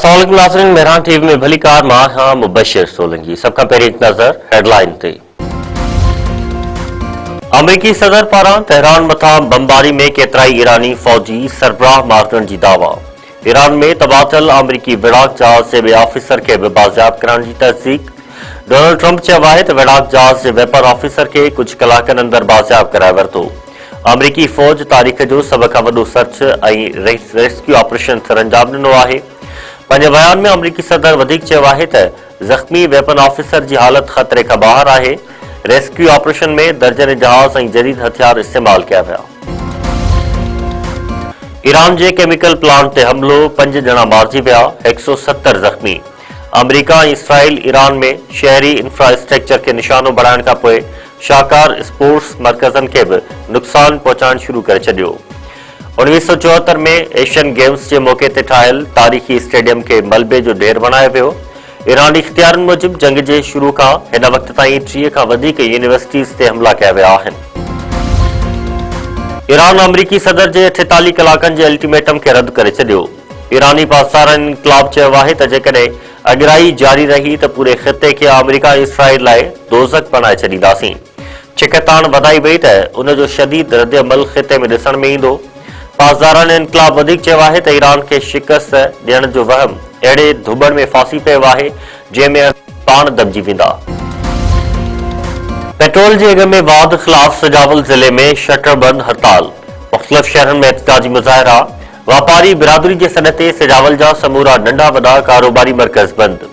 अस्सलाम वालेकुम मेहरान टीवी में भली कार मां हां मुबशिर सोलंकी सबका पहिरीं नज़र हेडलाइन ते। अमरीकी सदर पारां तेहरान मथां बमबारी में केतिराई ईरानी फौजी सरबराह मारण जी दावा। ईरान में तबादल अमरीकी विड़ाक जहाज जे ॿिए ऑफिसर खे बि बाज़ियाब करण जी तस्दीक। डोनाल्ड ट्रंप चयो आहे त विड़ाक जहाज जे वेपर ऑफिसर खे कुछ कलाकनि अंदरि बाज़ियाब कराए वरितो। अमरीकी फौज तारीख़ जो सभ खां वॾो सर्च ऐं रेस्क्यू ऑपरेशन सरअंजाम ॾिनो आहे। पंहिंजे बयान में अमरीकी सदर वधीक चयो आहे त ज़ख़्मी वेपन ऑफिसर जी हालत ख़तरे खां ॿाहिरि आहे। रेस्क्यू ऑपरेशन में दर्जन जहाज ऐं जदीद हथियार इस्तेमाल कया विया। ईरान जे केमिकल प्लांट ते हमिलो, 5 ॼणा मारिजी विया, 170 ज़ख़्मी। अमरीका ऐं इसराइल ईरान में शहरी इंफ्रास्ट्रक्चर खे निशानो बणाइण खां पोइ शाहकार स्पोर्ट्स मर्कज़नि खे बि नुक़सान पहुचाइण शुरू करे छॾियो। 1974 में एशियन गेम्स जे मौक़े ते ठाहियल तारीख़ी स्टेडियम खे मलबे जो ढेर बणायो वियो। ईरानी इख़्तियारनि मूजिबि जंग जे शुरू खां हिन वक़्त ताईं 30 खां वधीक यूनिवर्सिटीज़ ते हमला कया विया आहिनि। ईरान अमरीकी सदर जे 48 कलाकनि जे अल्टीमेटम खे रद्द करे छॾियो। ईरानी पासार इनकलाब चयो आहे त जेकॾहिं अॻराई जारी रही त पूरे ख़िते खे अमरीका ऐं इसराइल लाइ दोज़ख बणाए छॾींदासीं। छिकताण वधाई वई त उन जो शदीद रद्दअमल ख़िते में ॾिसण में ईंदो। पासदारनि इनकलाब वधीक चयो आहे त ईरान खे शिकस्त ॾियण जो वहम अहिड़े धुबड़ में फासी पियो आहे जंहिंमें पाण दॿिजी वेंदा। पेट्रोल जे अघ में वाध ख़िलाफ़ सजावल ज़िले में शटर बंद हड़ताल। मुख़्तलिफ़ शहरनि में एहतिजाजी मुज़ाहिरा। वापारी बिरादरी जे सॾ ते सजावल जा समूरा नंढा वॾा कारोबारी मर्कज़ बंद।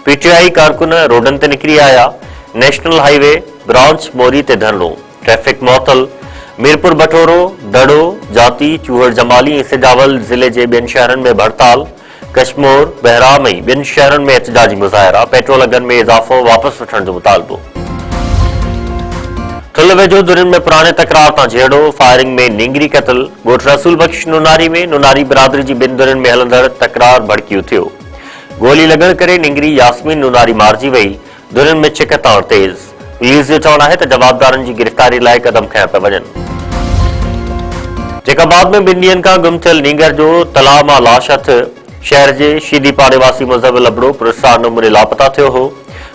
पीटीआई कारकुन रोडनि ते निकिरी आया। नेशनल हाईवे ब्रांच मोरी ते धरणो। ट्रैफिक मुअतल। मीरपुर बटोरो, दड़ो, जाती, चूहड़ जमाली ऐं सजावल ज़िले जे ॿियनि शहरनि में भड़ताल। कश्मीर, बहराम ऐं ॿियनि शहरनि में एहतिजाजी मुज़ाहिरा। पेट्रोल अघनि में इज़ाफ़ो वापसि वठण जो मुतालबो। ठुल वेझो दुरियुनि में पुराणे तकरार तां झेड़ो। फायरिंग में नींगरी क़तल। ॻोठ रसूल बख़्श नुनारी में नुनारी बिरादरी जी ॿिनि दुरियुनि में हलंदड़ तकरार भड़कियो थियो। गोली लॻण करे नींगरी यास्मीन नुनारी मारिजी वई। दुरियुनि में छिकताण तेज़। पुलिस जो चवणु आहे त जवाबदारनि जी गिरफ़्तारी लाइ क़दम खयां पिया वञनि। जैकाबाद में 2 ॾींहनि खां गुम थियल नींगर जो तलाउ मां लाश हथ। शहर जे शीदीपाड़े वासी मुज़ब लबड़ो पुरस्कार नमूने लापता थियो हो।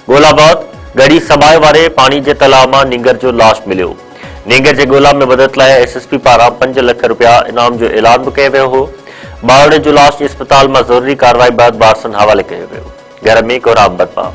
ॻोल्हा गड़ी सबाए वारे पाणी जे तलाउ मां नींगर जो लाश मिलियो। नींगर जे ॻोल्हा में मदद लाइ एसएसपी पारां 5 लख रुपया इनाम जो ऐलान बि कयो वियो हो। ॿारड़े जो लाश इस्पताल मां ज़रूरी कार्रवाई बैदि वारसनि हवाले कयो वियो। घर में कोराम बदबा।